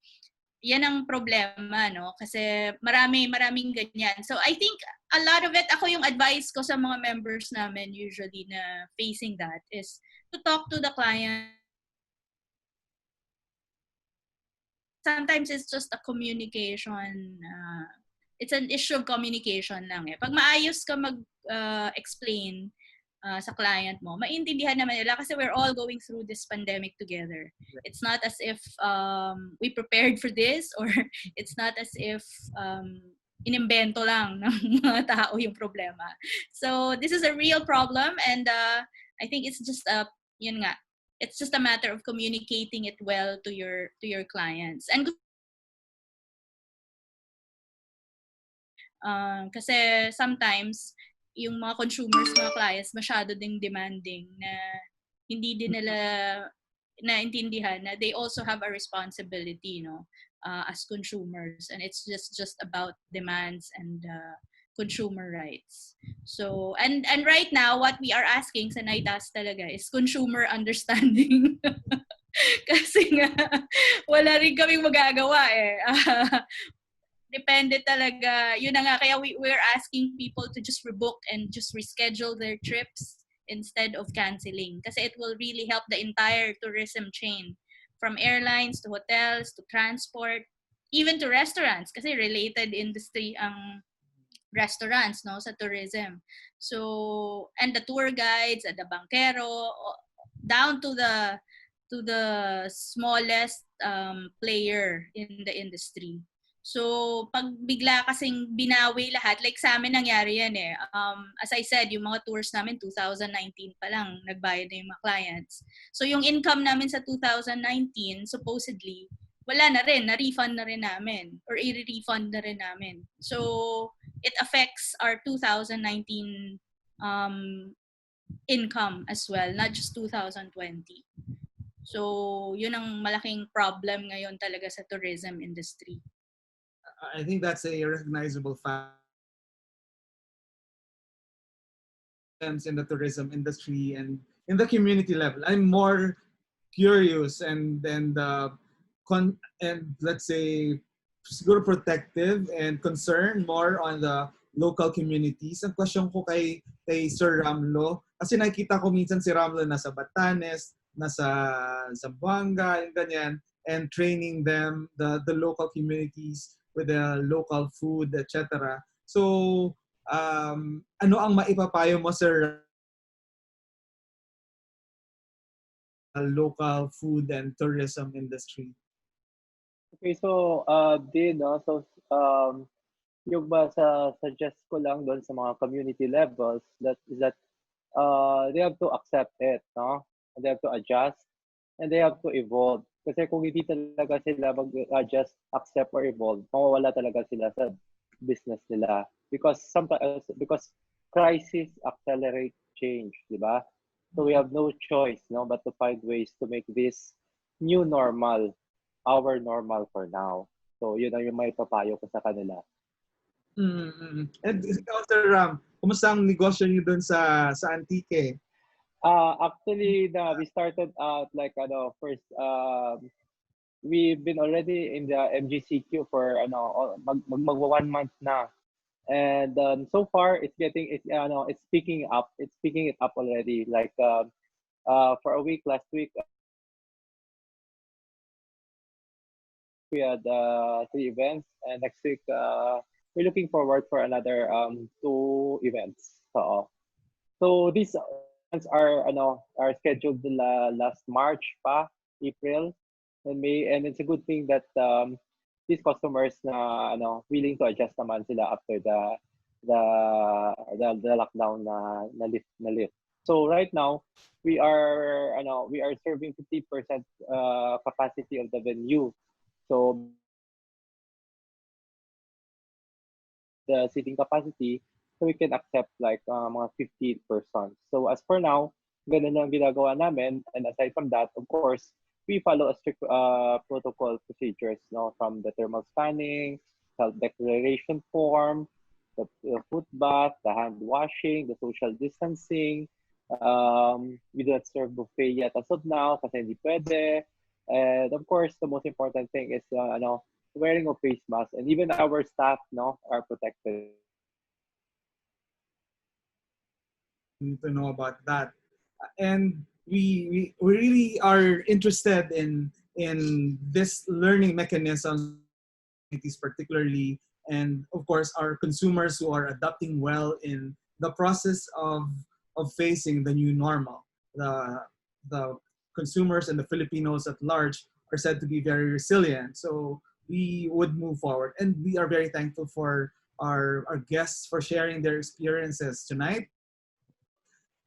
yan ang problema, no? Kasi maraming ganyan. So, I think a lot of it, ako yung advice ko sa mga members namin usually na facing that is to talk to the client. Sometimes it's just a communication, it's an issue of communication lang eh. Pag maayos ka mag-explain, sa client mo, maintindihan naman nila kasi we're all going through this pandemic together. It's not as if we prepared for this, or it's not as if inimbento lang ng mga tao yung problema. So this is a real problem, and I think it's just it's just a matter of communicating it well to your clients. And kasi sometimes yung mga consumers, mga clients, masyado ding demanding na hindi din nila naintindihan na they also have a responsibility, as consumers, and it's just about demands and consumer rights. So and right now what we are asking sa NAITAS talaga is consumer understanding. Kasi nga wala rin kaming magagawa eh. Depende talaga. Yun na nga, kaya we're asking people to just rebook and just reschedule their trips instead of canceling. Kasi it will really help the entire tourism chain. From airlines to hotels to transport, even to restaurants. Kasi related industry ang restaurants, no, sa tourism. So, and the tour guides, and the bankero, down to the smallest player in the industry. So, pag bigla kasing binawi lahat, like sa amin nangyari yan eh. As I said, yung mga tours namin, 2019 pa lang, nagbayad na yung mga clients. So, yung income namin sa 2019, supposedly, wala na rin, na-refund na rin namin, or i-refund na rin namin. So, it affects our 2019 income as well, not just 2020. So, yun ang malaking problem ngayon talaga sa tourism industry. I think that's a recognizable fact in the tourism industry and in the community level. I'm more curious and let's say siguro protective and concerned more on the local communities. Ang question ko kay Sir Ramlo, kasi nakikita ko minsan si Ramlo nasa Batanes, nasa Zamboanga, yung ganyan, and training them, the local communities with the local food, etc. So, ano ang maipapayo mo, Sir, local food and tourism industry? Okay, so yung suggest ko lang doon sa mga community levels that they have to accept it, no? They have to adjust and they have to evolve. Kasi kung hindi talaga sila mag-adjust, accept or evolve, mawawala talaga sila sa business nila. Because crisis accelerate change, di ba? So we have no choice, no, but to find ways to make this new normal our normal for now. So yun ang yung may papayo ko sa kanila. And Sir Ram, kumusta ang negosyo niyo doon sa Antique? Actually, we started out like first we've been already in the MGCQ for mag 1 month na, and so far it's picking up. It's picking it up already. Like for a week last week we had 3 events, and next week we're looking forward for another 2 events. So these are scheduled last March pa, April and May, and it's a good thing that these customers na willing to adjust naman sila after the lockdown na lift. So right now we are serving 50% capacity of the venue. So the seating capacity, so we can accept like mga 50 persons. So as for now, ganun ang ginagawa namin. And aside from that, of course, we follow a strict protocol procedures, from the thermal scanning, health declaration form, the foot bath, the hand washing, the social distancing. We don't serve buffet yet as of now kasi hindi pwede. And of course, the most important thing is wearing of face mask, and even our staff are protected. To know about that, and we really are interested in this learning mechanism, particularly, and of course our consumers who are adapting well in the process of facing the new normal. The consumers and the Filipinos at large are said to be very resilient. So we would move forward. And we are very thankful for our guests for sharing their experiences tonight.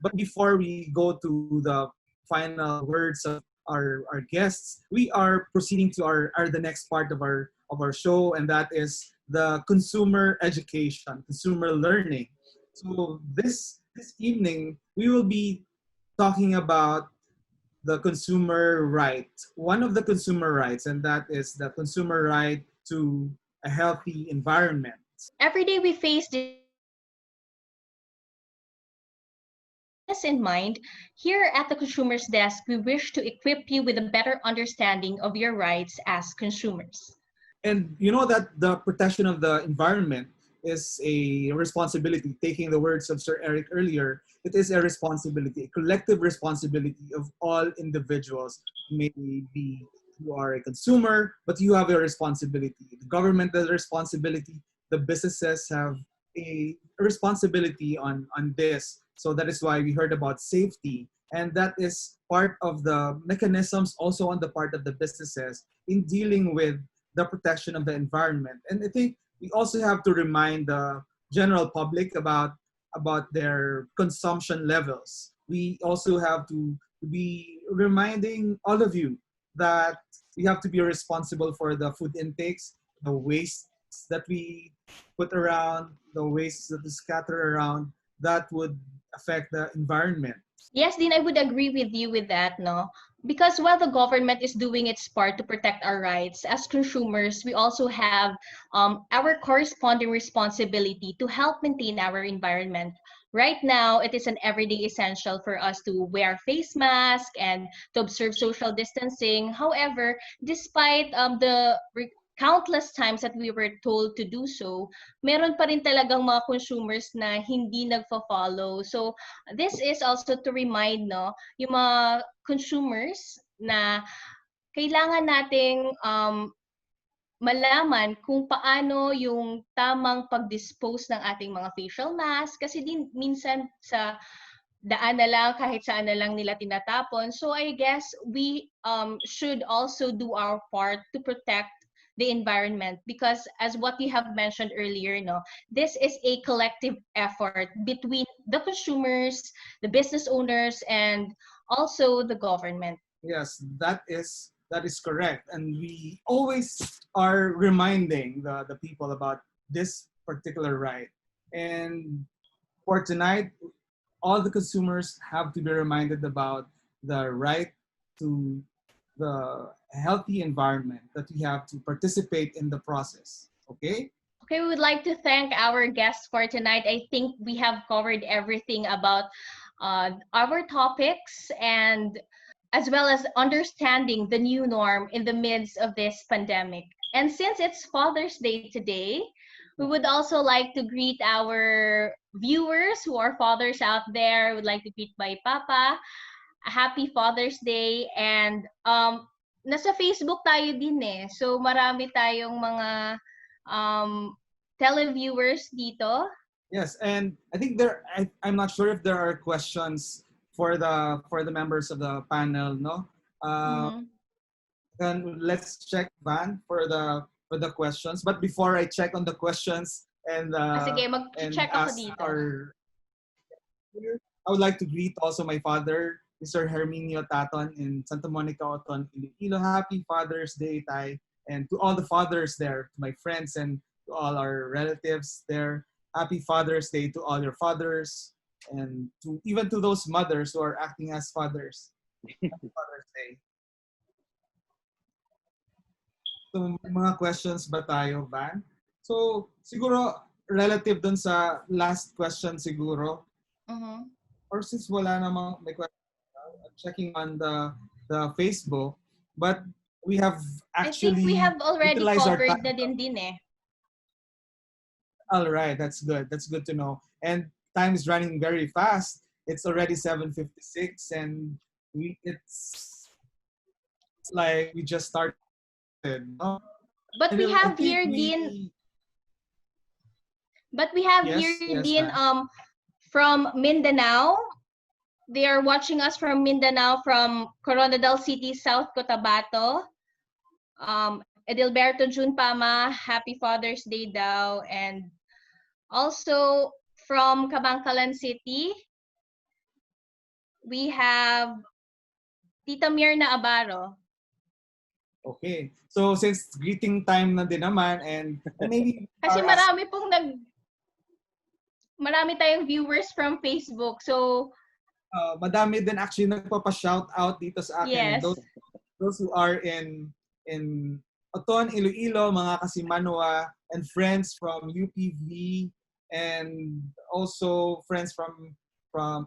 But before we go to the final words of our guests, we are proceeding to the next part of our show, and that is the consumer education, consumer learning. So this evening we will be talking about the consumer right, one of the consumer rights, and that is the consumer right to a healthy environment. Every day we face this in mind, here at the Consumers Desk, we wish to equip you with a better understanding of your rights as consumers. And you know that the protection of the environment is a responsibility. Taking the words of Sir Eric earlier, it is a responsibility, a collective responsibility of all individuals. Maybe you are a consumer, but you have a responsibility. The government has a responsibility. The businesses have a responsibility on this. So that is why we heard about safety. And that is part of the mechanisms also on the part of the businesses in dealing with the protection of the environment. And I think we also have to remind the general public about their consumption levels. We also have to be reminding all of you that we have to be responsible for the food intakes, the waste that we put around, the waste that we scatter around, that would affect the environment. Yes, Dean, I would agree with you with that, no? Because while the government is doing its part to protect our rights, as consumers, we also have our corresponding responsibility to help maintain our environment. Right now, it is an everyday essential for us to wear face mask and to observe social distancing. However, despite the countless times that we were told to do so, meron pa rin talagang mga consumers na hindi nagfo-follow. So this is also to remind yung mga consumers na kailangan nating malaman kung paano yung tamang pag-dispose ng ating mga facial mask, kasi din minsan sa daan na lang, kahit saan na lang nila tinatapon. So I guess we should also do our part to protect the environment, because as what you have mentioned earlier, this is a collective effort between the consumers, the business owners, and also the government. Yes, that is correct. And we always are reminding the people about this particular right. And for tonight, all the consumers have to be reminded about the right to the healthy environment, that we have to participate in the process. Okay? Okay, we would like to thank our guests for tonight. I think we have covered everything about our topics, and as well as understanding the new norm in the midst of this pandemic. And since it's Father's Day today, we would also like to greet our viewers who are fathers out there. We would like to greet my Papa. Happy Father's Day. And nasa Facebook tayo din eh. So marami tayong mga televiewers dito. Yes, and I think I'm not sure if there are questions for the members of the panel, no? And let's check Van for the questions. But before I check on the questions and sige, mag-check ako dito. I would like to greet also my father, Mr. Herminio Taton in Santa Monica, Oton, Iloilo. Happy Father's Day, Tay. And to all the fathers there, to my friends and to all our relatives there, happy Father's Day to all your fathers, and even to those mothers who are acting as fathers. Happy Father's Day. So, mga questions ba tayo, Van? So, siguro, relative dun sa last question siguro, or since wala namang may question, checking on the Facebook, but we have actually, I think we have already covered na din eh. All right, that's good. That's good to know. And time is running very fast. It's already 7:56, and it's like we just started. No? But we have here, Dean. But we have here, Dean, from Mindanao. They are watching us from Mindanao, from Coronadal City, South Cotabato. Edilberto Junpama, Happy Father's Day daw. And also from Kabangkalan City, we have Tita Mirna Abaro. Okay. So since greeting time na din naman and maybe Kasi marami tayong viewers from Facebook. So madami din actually nagpapa-shout out dito sa akin. yes. And those who are in Oton, Iloilo, mga Kasimanwa, and friends from UPV, and also friends from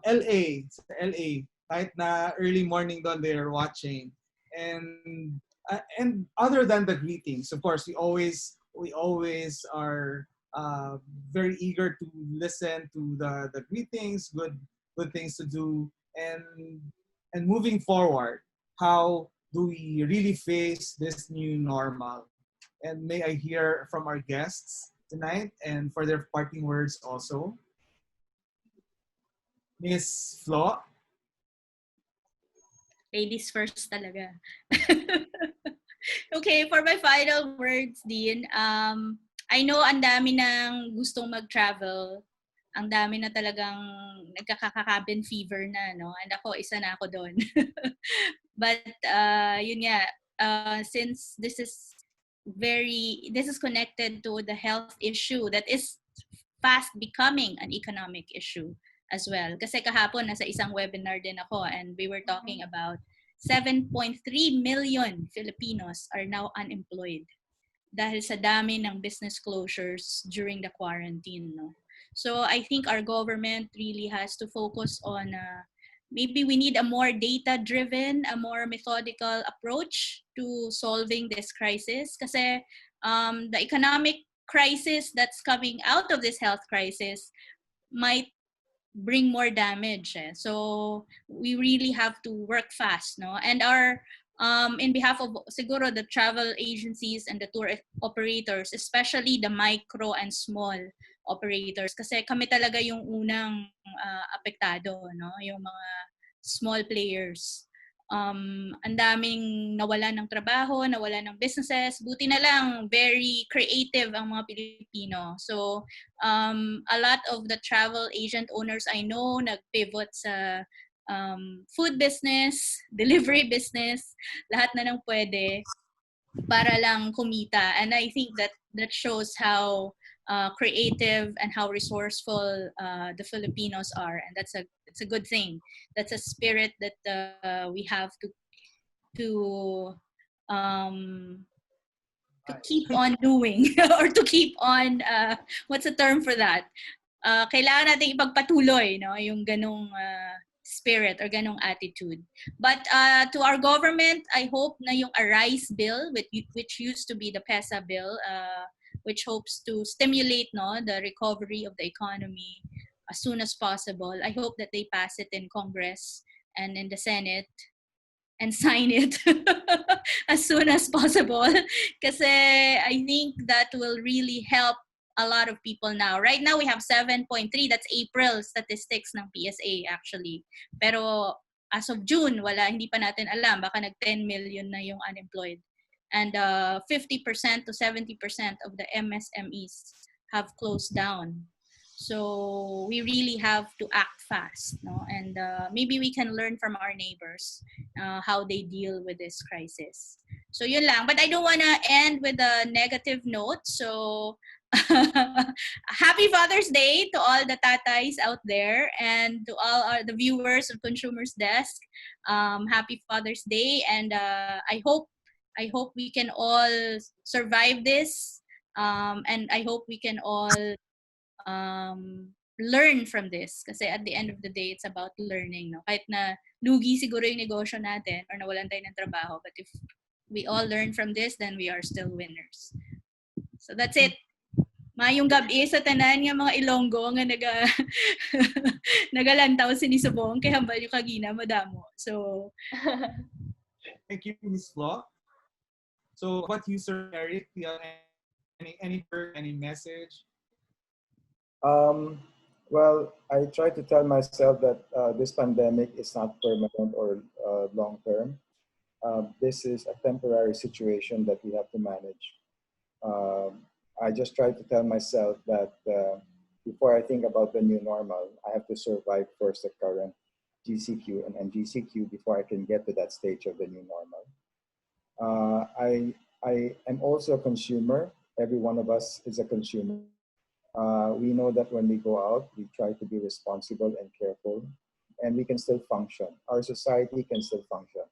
LA, LA. Kahit na early morning doon, they're watching. And other than the greetings, of course, we always are very eager to listen to the greetings, good things to do, and moving forward, how do we really face this new normal? And may I hear from our guests tonight and for their parting words also. Miss Flo? Ladies first talaga. Okay, for my final words din, I know ang dami ng gustong mag-travel. Ang dami na talagang nagkaka-cabin fever na, no? And ako, isa na ako doon. But yun nga, since this is connected to the health issue that is fast becoming an economic issue as well. Kasi kahapon nasa isang webinar din ako and we were talking about 7.3 million Filipinos are now unemployed dahil sa dami ng business closures during the quarantine, no? So I think our government really has to focus on maybe we need a more data-driven, a more methodical approach to solving this crisis. Kasi the economic crisis that's coming out of this health crisis might bring more damage. So we really have to work fast, no? And our in behalf of siguro the travel agencies and the tour operators, especially the micro and small operators, kasi kami talaga yung unang apektado, no? Yung mga small players. Ang daming nawalan ng trabaho, nawalan ng businesses. Buti na lang, very creative ang mga Pilipino. So, a lot of the travel agent owners I know nag-pivot sa food business, delivery business, lahat na ng pwede para lang kumita. And I think that shows how creative and how resourceful the Filipinos are, and it's a good thing. That's a spirit that we have to keep on doing or to keep on what's the term for that? Kailangan natin ipagpatuloy, no, yung ganong spirit or ganong attitude. But to our government, I hope na yung Arise bill, which used to be the PESA bill, which hopes to stimulate, no, the recovery of the economy as soon as possible. I hope that they pass it in Congress and in the Senate and sign it as soon as possible. Kasi I think that will really help a lot of people now. Right now, we have 7.3. That's April statistics ng PSA actually. Pero as of June, hindi pa natin alam. Baka nag-10 million na yung unemployed. And 50% to 70% of the MSMEs have closed down. So we really have to act fast, no? And maybe we can learn from our neighbors how they deal with this crisis. So yun lang. But I don't want to end with a negative note. So happy Father's Day to all the tatays out there and to all the viewers of Consumers Desk. Happy Father's Day, and I hope we can all survive this, and I hope we can all learn from this. Kasi at the end of the day, it's about learning, no? Kahit na lugi siguro yung negosyo natin or nawalan tayo ng trabaho, but if we all learn from this, then we are still winners. So that's it. Mayong gabi sa tanan nga mga Ilonggo nga nagalantaw sinisubong kay hambal yung kagina madamo. So thank you, Ms. Flo. So what you, Sir Eric, any message? Well, I try to tell myself that this pandemic is not permanent or long term. This is a temporary situation that we have to manage. I just try to tell myself that before I think about the new normal, I have to survive first the current GCQ and NGCQ before I can get to that stage of the new normal. I am also a consumer. Every one of us is a consumer. We know that when we go out, we try to be responsible and careful, and we can still function. Our society can still function.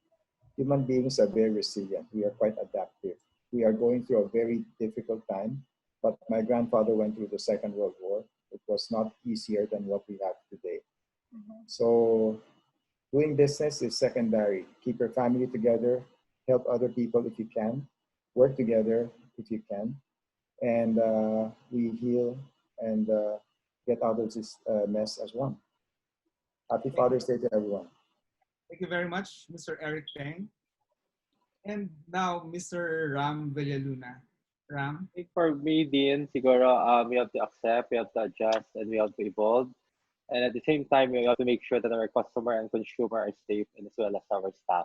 Human beings are very resilient. We are quite adaptive. We are going through a very difficult time, but my grandfather went through the Second World War. It was not easier than what we have today. So doing business is secondary. Keep your family together, help other people if you can, work together if you can, and we heal and get out of this mess as one. Happy Father's Day to everyone. Thank you very much, Mr. Eric Teng. And now, Mr. Ram Villaluna. Ram? I think for me, Dean, siguro, we have to accept, we have to adjust, and we have to evolve. And at the same time, we have to make sure that our customer and consumer are safe, and as well as our staff.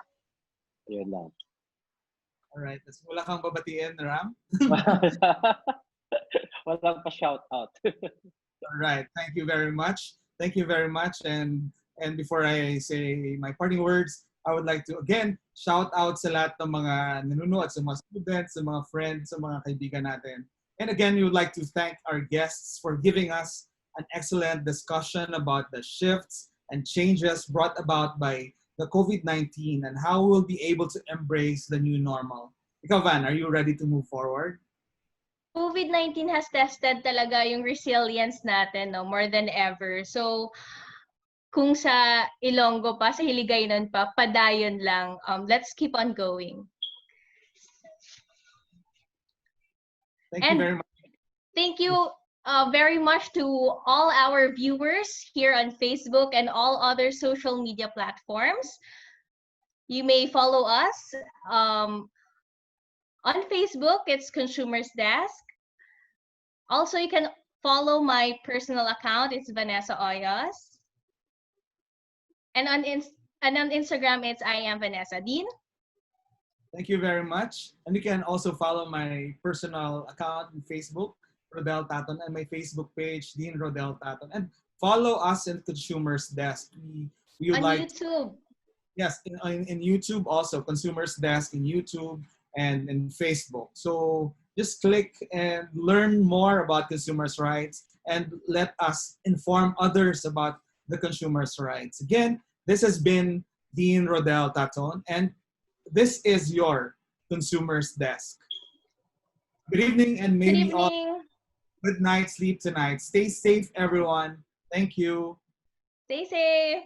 Yun lang. All right. That's wala kang babatiin, Ram? Walang pa-shout out. All right. Thank you very much. Thank you very much. And before I say my parting words, I would like to again shout out sa lahat ng mga nanunood, sa mga students, sa mga friends, sa mga kaibigan natin. And again, we would like to thank our guests for giving us an excellent discussion about the shifts and changes brought about by the COVID-19 and how we'll be able to embrace the new normal. Ikaw, Van, are you ready to move forward? COVID-19 has tested talaga yung resilience natin, no, more than ever. So, kung sa Ilonggo pa, sa Hiligaynon pa, padayon lang. Let's keep on going. Thank you very much. Thank you very much to all our viewers here on Facebook and all other social media platforms. You may follow us on Facebook, it's Consumers Desk. Also, you can follow my personal account, it's Vanessa Oyas. And on Instagram, it's I am Vanessa Dean. Thank you very much. And you can also follow my personal account on Facebook, Rodel Taton, and my Facebook page, Dean Rodel Taton. And follow us in Consumers Desk. We would on like YouTube. Yes, in YouTube also, Consumers Desk in YouTube and in Facebook. So just click and learn more about consumers' rights and let us inform others about the consumers' rights. Again, this has been Dean Rodel Taton, and this is your Consumers Desk. Good evening, and maybe all good night, sleep tonight. Stay safe, everyone. Thank you. Stay safe.